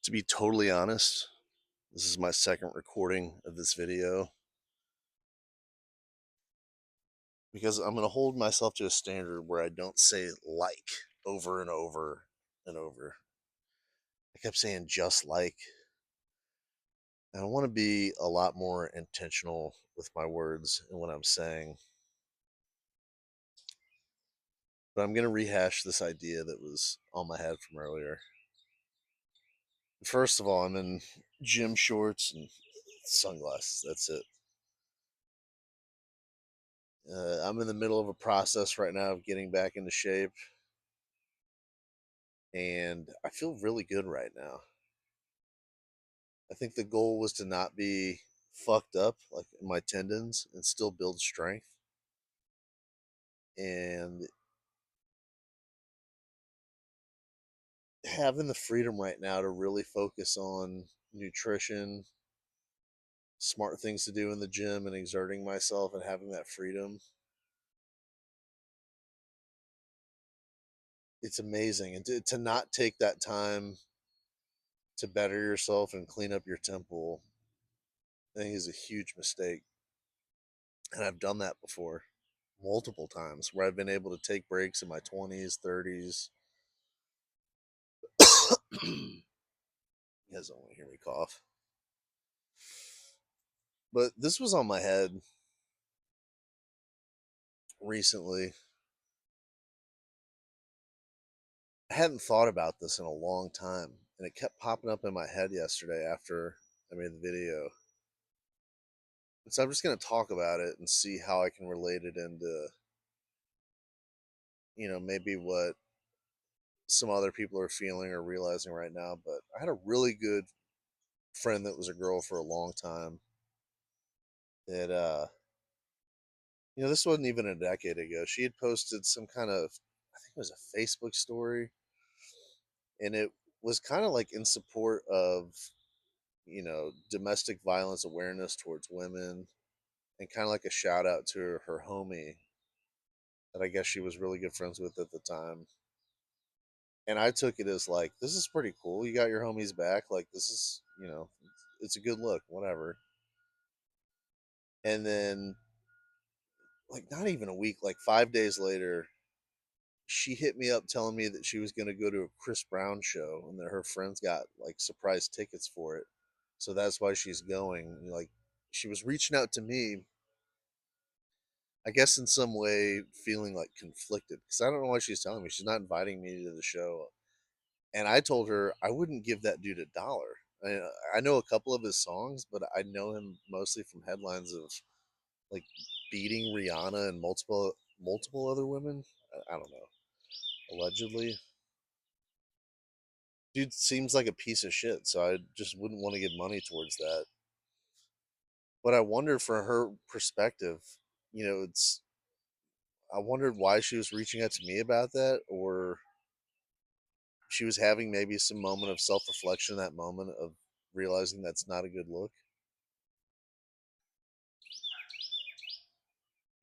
To be totally honest, this is my second recording of this video because I'm going to hold myself to a standard where I don't say like over and over and over. I kept saying just like, and I want to be a lot more intentional with my words and what I'm saying. But I'm going to rehash this idea that was on my head from earlier. First of all, I'm in gym shorts and sunglasses. That's it. I'm in the middle of a process right now of getting back into shape, and I feel really good right now. I think the goal was to not be fucked up like in my tendons and still build strength. And having the freedom right now to really focus on nutrition, smart things to do in the gym, and exerting myself and having that freedom, it's amazing. And to not take that time to better yourself and clean up your temple, I think is a huge mistake. And I've done that before multiple times where I've been able to take breaks in my 20s, 30s. You guys don't want to hear me cough. But this was on my head recently. I hadn't thought about this in a long time, and it kept popping up in my head yesterday after I made the video. And so I'm just going to talk about it and see how I can relate it into, maybe what some other people are feeling or realizing right now. But I had a really good friend that was a girl for a long time that this wasn't even a decade ago. She had posted some kind of, I think it was a Facebook story, and it was kind of like in support of, domestic violence awareness towards women, and kind of like a shout out to her homie that I guess she was really good friends with at the time. And I took it as like, this is pretty cool. You got your homies back. Like, this is, it's a good look, whatever. And then, like, not even a week, like 5 days later, she hit me up telling me that she was going to go to a Chris Brown show and that her friends got like surprise tickets for it. So that's why she's going. Like, she was reaching out to me, I guess in some way feeling like conflicted because I don't know why she's telling me. She's not inviting me to the show. And I told her I wouldn't give that dude $1. I know a couple of his songs, but I know him mostly from headlines of like beating Rihanna and multiple other women. I don't know, allegedly. Dude seems like a piece of shit, so I just wouldn't want to give money towards that. But I wonder for her perspective, it's I wondered why she was reaching out to me about that, or she was having maybe some moment of self reflection, that moment of realizing that's not a good look.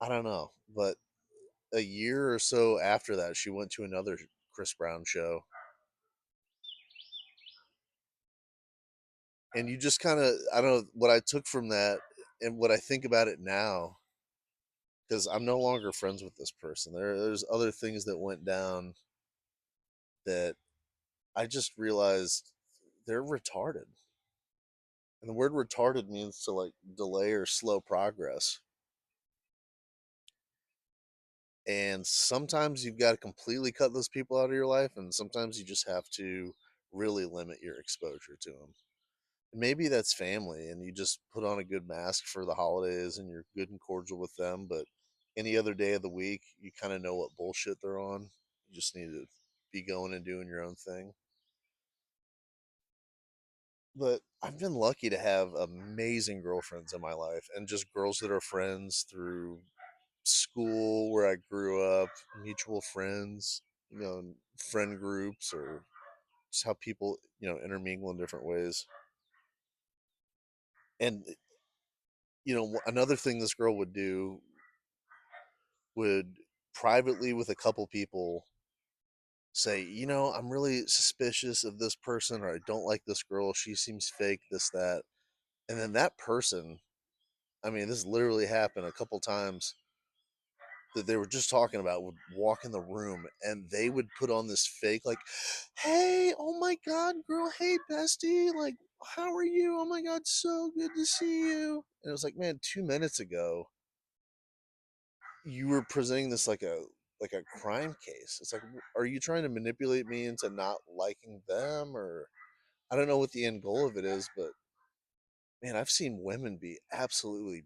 I don't know. But a year or so after that, she went to another Chris Brown show. And you just kind of, I don't know what I took from that and what I think about it now, because I'm no longer friends with this person. There's other things that went down that I just realized they're retarded. And the word retarded means to like delay or slow progress. And sometimes you've got to completely cut those people out of your life, and sometimes you just have to really limit your exposure to them. And maybe that's family, and you just put on a good mask for the holidays and you're good and cordial with them. But any other day of the week, you kind of know what bullshit they're on. You just need to be going and doing your own thing. But I've been lucky to have amazing girlfriends in my life and just girls that are friends through school where I grew up, mutual friends, friend groups, or just how people, intermingle in different ways. And, another thing this girl would do would privately with a couple people say, I'm really suspicious of this person, or I don't like this girl. She seems fake, this, that. And then that person, I mean, this literally happened a couple times that they were just talking about would walk in the room and they would put on this fake, like, hey, oh my God, girl, hey, bestie, like, how are you? Oh my God, so good to see you. And it was like, man, 2 minutes ago, you were presenting this like a crime case. It's like, are you trying to manipulate me into not liking them? Or I don't know what the end goal of it is, but man, I've seen women be absolutely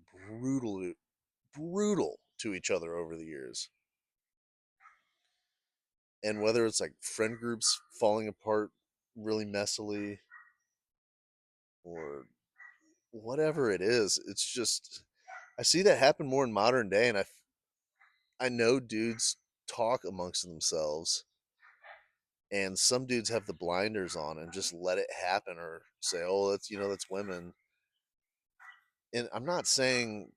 brutal to each other over the years. And whether it's like friend groups falling apart really messily or whatever it is, it's just I see that happen more in modern day, and I know dudes talk amongst themselves, and some dudes have the blinders on and just let it happen, or say, "Oh, that's women." And I'm not saying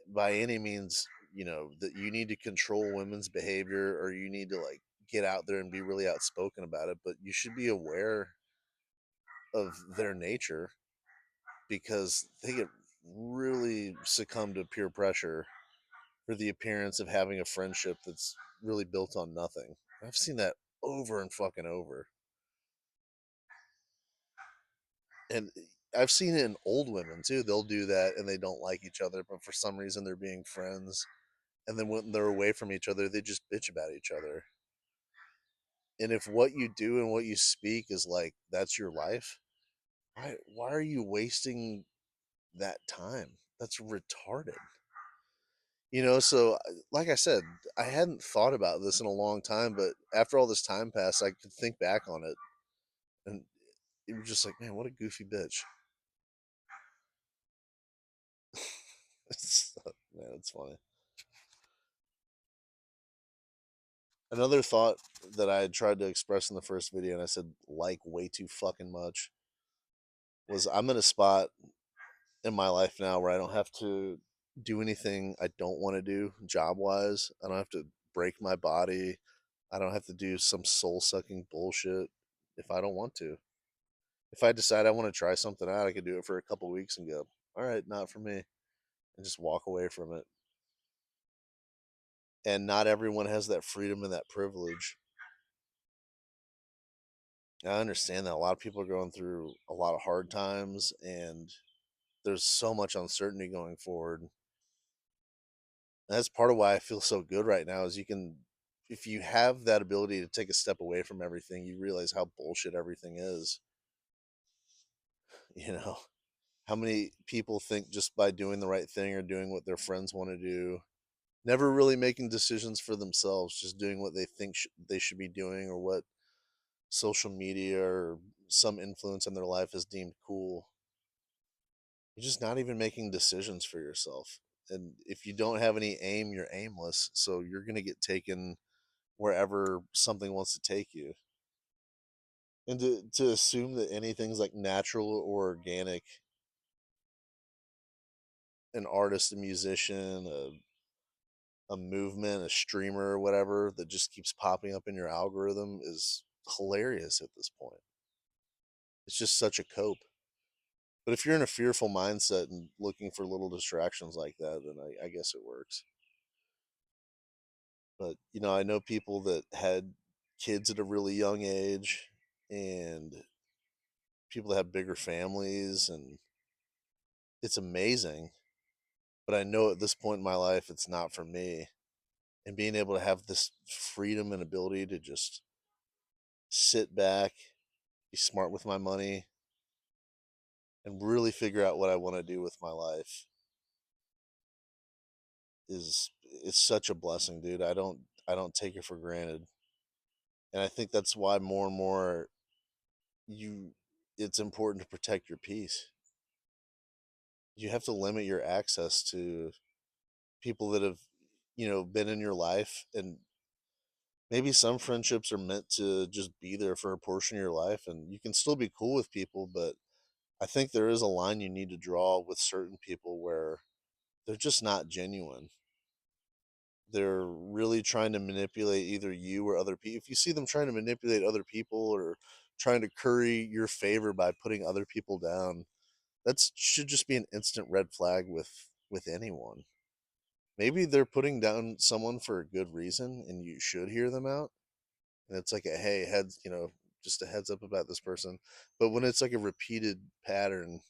by any means, that you need to control women's behavior or you need to like get out there and be really outspoken about it, but you should be aware of their nature because they get really succumb to peer pressure for the appearance of having a friendship that's really built on nothing. I've seen that over and fucking over. And I've seen it in old women too. They'll do that and they don't like each other, but for some reason they're being friends. And then when they're away from each other, they just bitch about each other. And if what you do and what you speak is like that's your life, why are you wasting that time? That's retarded. So like I said, I hadn't thought about this in a long time, but after all this time passed, I could think back on it, and it was just like, man, what a goofy bitch. Man, it's funny. Another thought that I had tried to express in the first video, and I said like way too fucking much, was I'm in a spot in my life now where I don't have to do anything I don't want to do job wise. I don't have to break my body. I don't have to do some soul sucking bullshit if I don't want to. If I decide I want to try something out, I could do it for a couple weeks and go, all right, not for me, and just walk away from it. And not everyone has that freedom and that privilege. I understand that a lot of people are going through a lot of hard times and there's so much uncertainty going forward. And that's part of why I feel so good right now is if you have that ability to take a step away from everything, you realize how bullshit everything is. You know, how many people think just by doing the right thing or doing what their friends want to do, never really making decisions for themselves, just doing what they think they should be doing or what social media or some influence in their life is deemed cool. You're just not even making decisions for yourself. And if you don't have any aim, you're aimless. So you're going to get taken wherever something wants to take you. And to assume that anything's like natural or organic, an artist, a musician, a movement, a streamer, or whatever that just keeps popping up in your algorithm is hilarious at this point. It's just such a cope. But if you're in a fearful mindset and looking for little distractions like that, then I guess it works. But I know people that had kids at a really young age and people that have bigger families, and it's amazing. But I know at this point in my life, it's not for me. And being able to have this freedom and ability to just sit back, be smart with my money, and really figure out what I want to do with my life is it's such a blessing, dude. I don't take it for granted. And I think that's why more and more you it's important to protect your peace. You have to limit your access to people that have, been in your life, and maybe some friendships are meant to just be there for a portion of your life and you can still be cool with people, but I think there is a line you need to draw with certain people where they're just not genuine. they're really trying to manipulate either you or other people. If you see them trying to manipulate other people or trying to curry your favor by putting other people down, that should just be an instant red flag with anyone. Maybe they're putting down someone for a good reason and you should hear them out. And it's like a hey, heads, just a heads up about this person. But when it's like a repeated pattern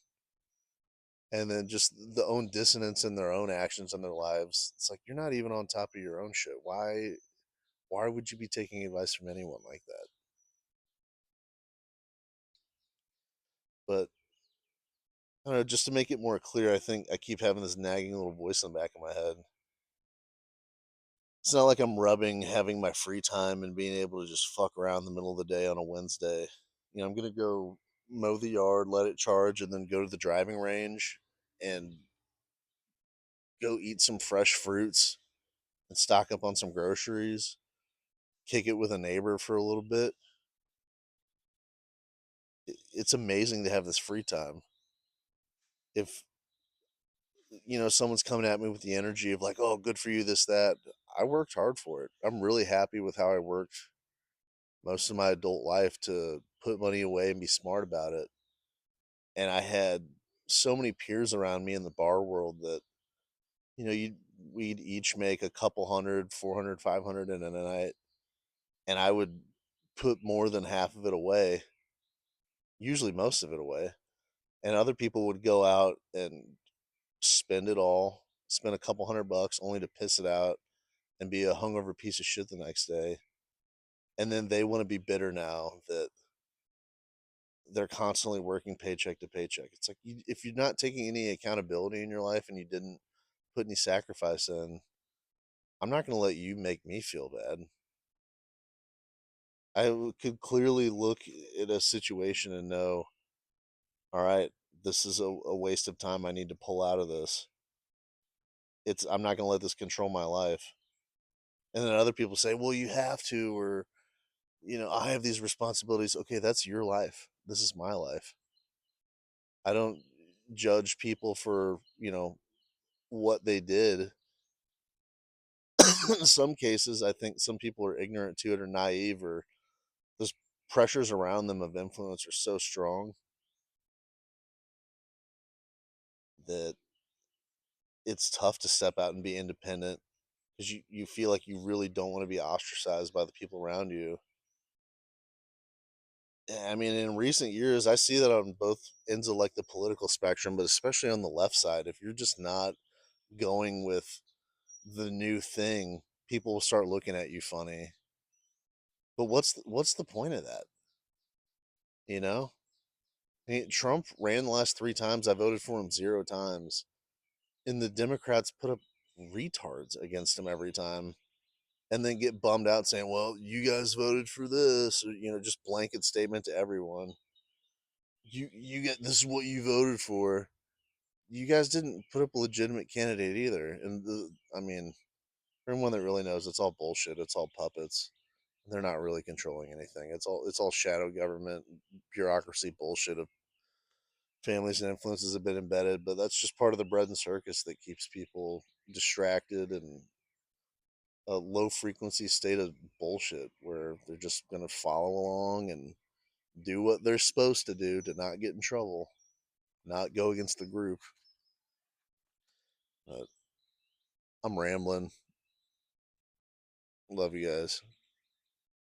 and then just the own dissonance in their own actions in their lives, it's like you're not even on top of your own shit. Why would you be taking advice from anyone like that? But I don't know, just to make it more clear, I think I keep having this nagging little voice in the back of my head. It's not like I'm rubbing having my free time and being able to just fuck around in the middle of the day on a Wednesday. I'm gonna go mow the yard, let it charge, and then go to the driving range and go eat some fresh fruits and stock up on some groceries, kick it with a neighbor for a little bit. It's amazing to have this free time. If someone's coming at me with the energy of like, oh, good for you, this, that, I worked hard for it. I'm really happy with how I worked most of my adult life to put money away and be smart about it. And I had so many peers around me in the bar world that, you we'd each make a couple hundred, 400, 500 in a night. And I would put more than half of it away, usually most of it away. And other people would go out and spend it all, spend a couple $100 only to piss it out and be a hungover piece of shit the next day. And then they want to be bitter now that they're constantly working paycheck to paycheck. It's like if you're not taking any accountability in your life and you didn't put any sacrifice in, I'm not going to let you make me feel bad. Could clearly look at a situation and know, all right, this is a waste of time. I need to pull out of this. I'm not going to let this control my life. And then other people say, well, you have to, or, I have these responsibilities. Okay, that's your life. This is my life. I don't judge people for, what they did. In some cases, I think some people are ignorant to it or naive, or those pressures around them of influence are so strong that it's tough to step out and be independent because you feel like you really don't want to be ostracized by the people around you. I mean, in recent years, I see that on both ends of like the political spectrum, but especially on the left side, if you're just not going with the new thing, people will start looking at you funny. But what's the point of that? You know, Trump ran the last 3 times. I voted for him 0 times, and the Democrats put up retards against him every time, and then get bummed out saying, "Well, you guys voted for this," or, just blanket statement to everyone. You get this is what you voted for. You guys didn't put up a legitimate candidate either, and I mean, for anyone that really knows, it's all bullshit. It's all puppets. They're not really controlling anything. It's all shadow government, bureaucracy bullshit of families and influences have been embedded, but that's just part of the bread and circus that keeps people distracted and a low frequency state of bullshit where they're just going to follow along and do what they're supposed to do to not get in trouble, not go against the group. But I'm rambling. Love you guys.